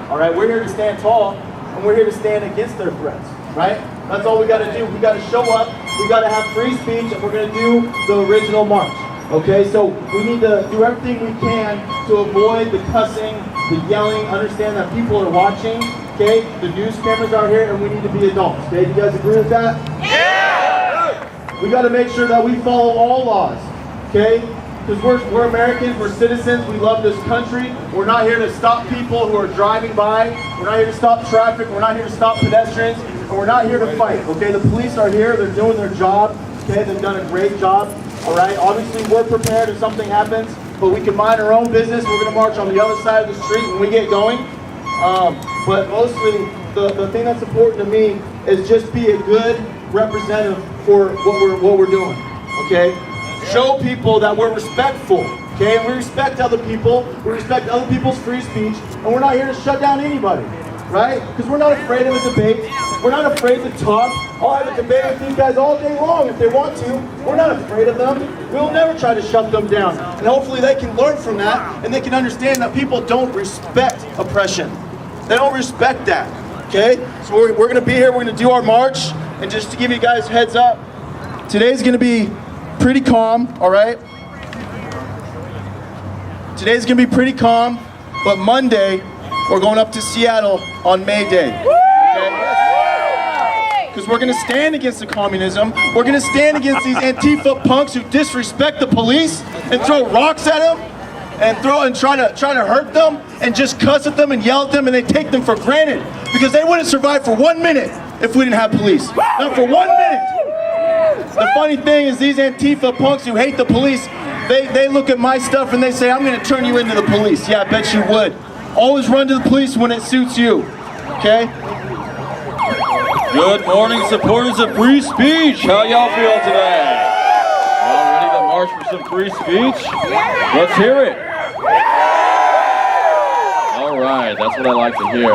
All right, we're here to stand tall, and we're here to stand against their threats. Right? That's all we got to do. We got to show up. We got to have free speech, and we're going to do the original march. Okay, so we need to do everything we can to avoid the cussing, the yelling. Understand that people are watching. Okay, the news cameras are here, and we need to be adults. Okay, do you guys agree with that? Yeah. We got to make sure that we follow all laws. Okay, because we're Americans. We're citizens. We love this country. We're not here to stop people who are driving by. We're not here to stop traffic. We're not here to stop pedestrians. And we're not here to fight. Okay, the police are here. They're doing their job. Okay, they've done a great job. All right, obviously we're prepared if something happens, but we can mind our own business. We're going to march on the other side of the street when we get going. But mostly, the thing that's important to me is just be a good representative for what we're doing. Okay, show people that we're respectful. Okay, we respect other people. We respect other people's free speech, and we're not here to shut down anybody. Right? Because we're not afraid of a debate. We're not afraid to talk. I'll have a debate with these guys all day long if they want to. We're not afraid of them. We'll never try to shut them down. And hopefully they can learn from that, and they can understand that people don't respect oppression. They don't respect that. Okay? So we're going to be here. We're going to do our march. And just to give you guys a heads up, today's going to be pretty calm, all right? Today's going to be pretty calm, but Monday, we're going up to Seattle on May Day. Because we're going to stand against the communism. We're going to stand against these Antifa punks who disrespect the police and throw rocks at them and try to hurt them and just cuss at them and yell at them, and they take them for granted because they wouldn't survive for 1 minute if we didn't have police. Not for 1 minute. The funny thing is these Antifa punks who hate the police, they look at my stuff and they say, I'm going to turn you into the police. Yeah, I bet you would. Always run to the police when it suits you, okay? Good morning, supporters of free speech. How y'all feel today? Y'all ready to march for some free speech? Let's hear it. All right, that's what I like to hear.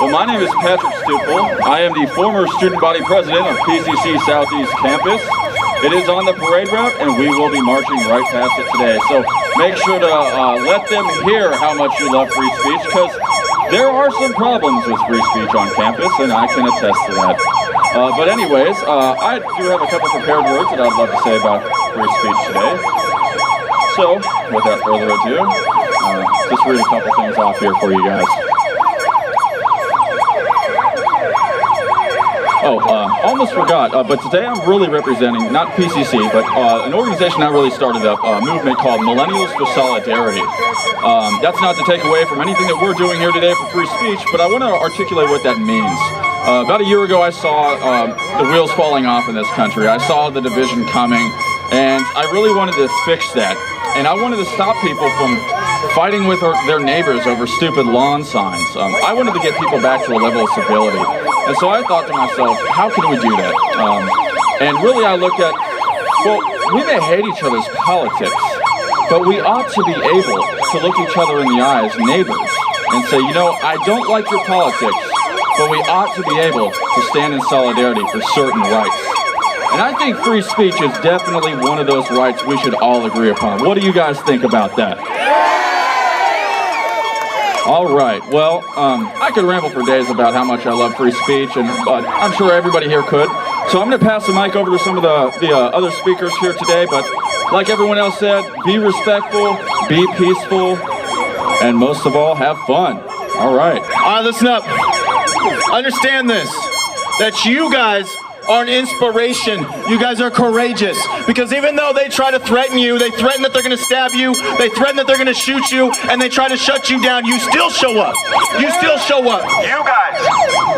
Well, my name is Patrick Stupel. I am the former student body president of PCC Southeast Campus. It is on the parade route, and we will be marching right past it today. So make sure to let them hear how much you love free speech, because there are some problems with free speech on campus, and I can attest to that. But anyways, I do have a couple prepared words that I'd love to say about free speech today. So, without further ado, just read a couple things off here for you guys. Almost forgot, but today I'm really representing, not PCC, but an organization I really started up, a movement called Millennials for Solidarity. That's not to take away from anything that we're doing here today for free speech, but I want to articulate what that means. About a year ago, I saw the wheels falling off in this country. I saw the division coming, and I really wanted to fix that. And I wanted to stop people from fighting with their neighbors over stupid lawn signs. I wanted to get people back to a level of civility. And so I thought to myself, how can we do that? And really I looked at, well, we may hate each other's politics, but we ought to be able to look each other in the eye as neighbors and say, you know, I don't like your politics, but we ought to be able to stand in solidarity for certain rights. And I think free speech is definitely one of those rights we should all agree upon. What do you guys think about that? All right, well, I could ramble for days about how much I love free speech, but I'm sure everybody here could. So I'm going to pass the mic over to some of the other speakers here today, but like everyone else said, be respectful, be peaceful, and most of all, have fun. All right. All right, listen up. Understand this, that you guys are an inspiration. You guys are courageous. Because even though they try to threaten you, they threaten that they're going to stab you, they threaten that they're going to shoot you, and they try to shut you down, you still show up. You still show up. You guys,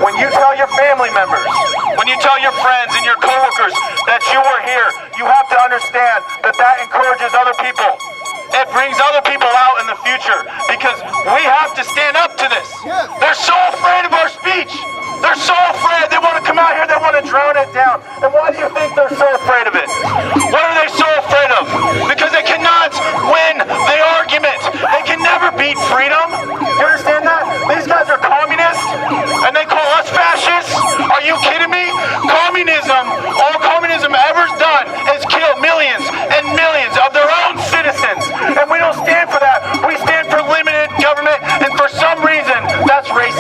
when you tell your family members, when you tell your friends and your coworkers that you are here, you have to understand that that encourages other people. It brings other people out in the future, because we have to stand up to this. They're so afraid of our speech. They're so afraid. They want to come out here, they want to drown it down. And why do you think they're so afraid of it? What are they so afraid of? Because they cannot win the argument. They can never beat freedom. You understand that? These guys are communists, and they call us fascists. Are you kidding me? Communism, all communism ever's done is kill millions and millions of their own citizens. And we don't stand for that. We stand for limited government, and for some reason, that's racist.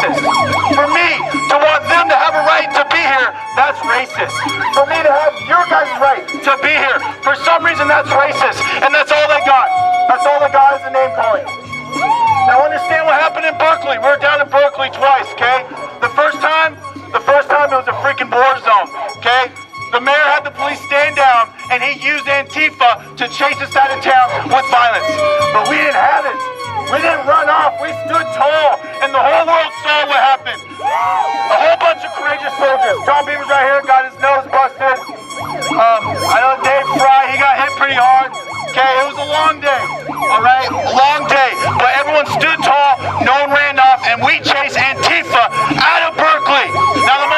and we chase Antifa out of Berkeley. Now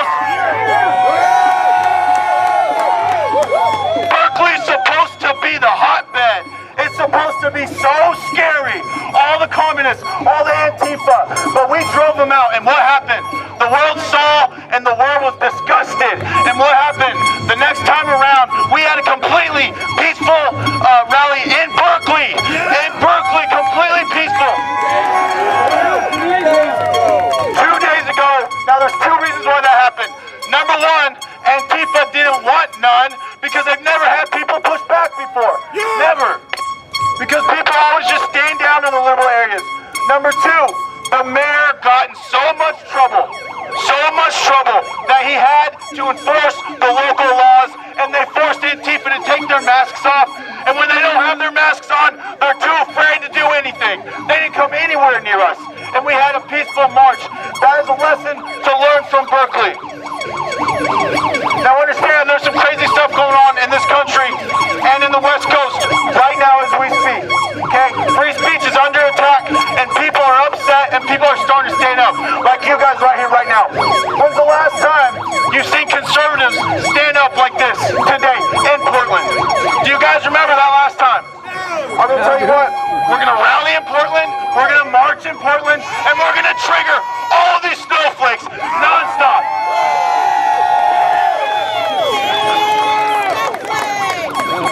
Berkeley's supposed to be the hotbed. It's supposed to be so scary. All the communists, all the Antifa, but we drove them out, and what happened? The world saw, and the world was disgusted. And what happened? The next time around, we had a completely peaceful rally in Berkeley. In Berkeley, completely peaceful. 2 days ago, now there's 2 reasons why that happened. Number one, Antifa didn't want none because they've never had people push back before. Never. Because people always just stand down in the liberal areas. Number two, the mayor got in so much trouble that he had to enforce the local laws, and they forced Antifa to take their masks off. And when they don't have their masks on, they're too afraid to do anything. They didn't come anywhere near us, and we had a peaceful march. That is a lesson to learn from Berkeley. Now understand, there's some crazy stuff going on in this country and in the West Coast right now as we speak. Okay, free speech is under attack, and people are upset, and people are starting to stand up, like you guys right here, right now. When's the last time you've seen conservatives stand up like this today in Portland? Do you guys remember that last time? I'm gonna tell you what, we're gonna rally in Portland, we're gonna march in Portland, and we're gonna trigger all of these snowflakes non-stop.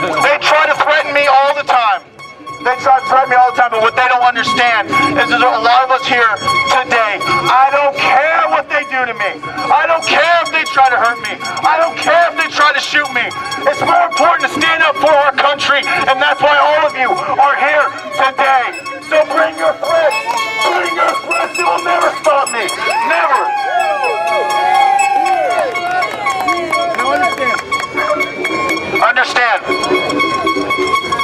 They try to threaten me all the time. But what they don't understand is there's a lot of us here today. I don't care what they do to me. I don't care if they try to hurt me. I don't care if they try to shoot me. It's more important to stand up for our country, and that's why all of you are here today. So bring your threats. Bring your threats. It will never stop me. Never. Understand.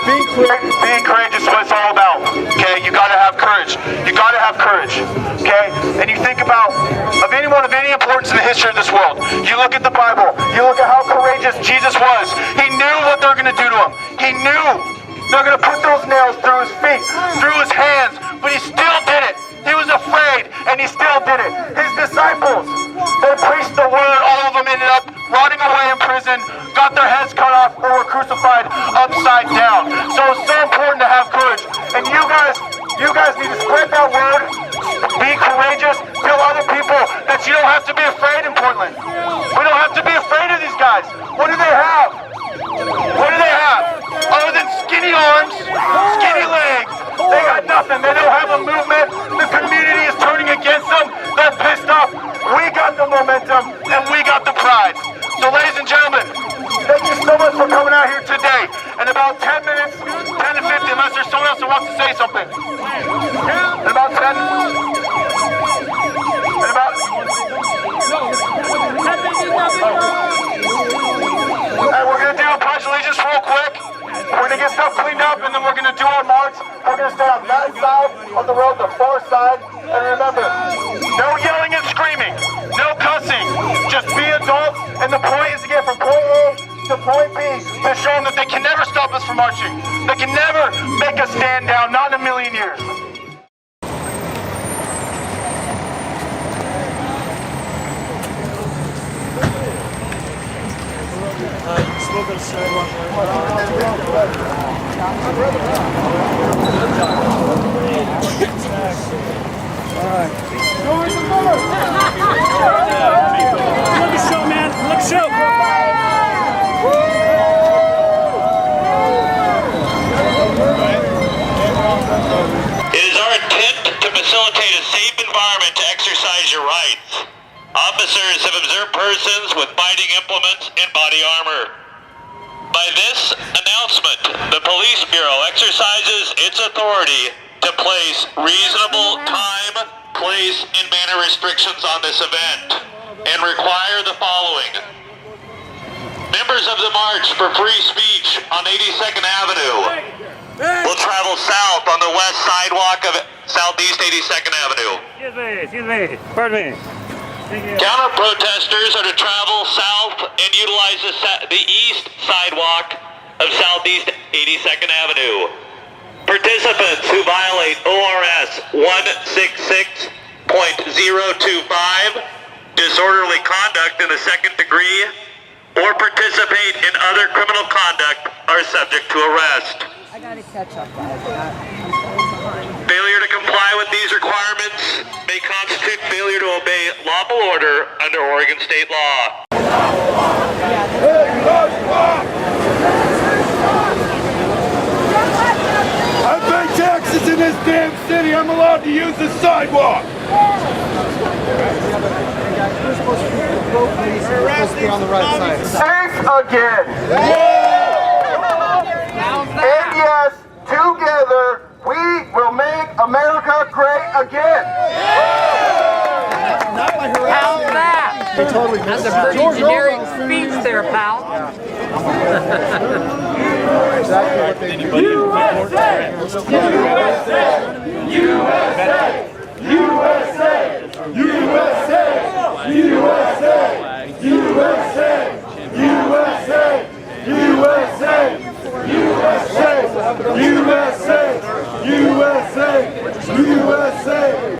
Being courageous is what it's all about. Okay, you gotta have courage. You gotta have courage. Okay, and you think about anyone of any importance in the history of this world. You look at the Bible. You look at how courageous Jesus was. He knew what they were gonna do to him. He knew they're gonna put those nails through his feet, through his hands, but he still did it. He was afraid, and he still did it. His disciples, they preached the word. All of them ended up rotting away in prison, got their heads cut off, or were crucified upside down. So it's so important to have courage. And you guys need to spread that word. Be courageous. Tell other people that you don't have to be afraid in Portland. We don't have to be afraid of these guys. What do they have? What do they have? Other than skinny arms, skinny legs. They got nothing. They don't have a movement. The community is turning against them. They're pissed off. We got the momentum, and we got the pride. So ladies and gentlemen, thank you so much for coming out here today. In about 10 minutes, 10 to 50, unless there's someone else who wants to say something. In about 10. In about... Hey, we're going to do a pledge of allegiance real quick. We're going to get stuff cleaned up, and then we're going to do our march. We're going to stay on that side of the road, the far side. And remember, no yelling and screaming, no cussing. Just be adults, and the point is to get from point A to point B to show them that they can never stop us from marching. They can never make us stand down, not in a million years. Look at show, man. Look at show. It is our intent to facilitate a safe environment to exercise your rights. Officers have observed persons with fighting implements and body armor. By this announcement, the Police Bureau exercises its authority to place reasonable time, place, and manner restrictions on this event and require the following. Members of the March for Free Speech on 82nd Avenue will travel south on the west sidewalk of Southeast 82nd Avenue. Excuse me. Pardon me. Counter-protesters are to travel south and utilize the east sidewalk of Southeast 82nd Avenue. Participants who violate ORS .025, disorderly conduct in the second degree, or participate in other criminal conduct are subject to arrest. I gotta catch up, guys. I'm behind. Failure to comply with these requirements may constitute failure to obey lawful order under Oregon state law. I pay taxes in this damn city. I'm allowed to use the sidewalk. Safe again. And yes, together we will make America great again. How's that? That's a pretty generic speech there, pal. Exactly what they do. USA! USA! USA!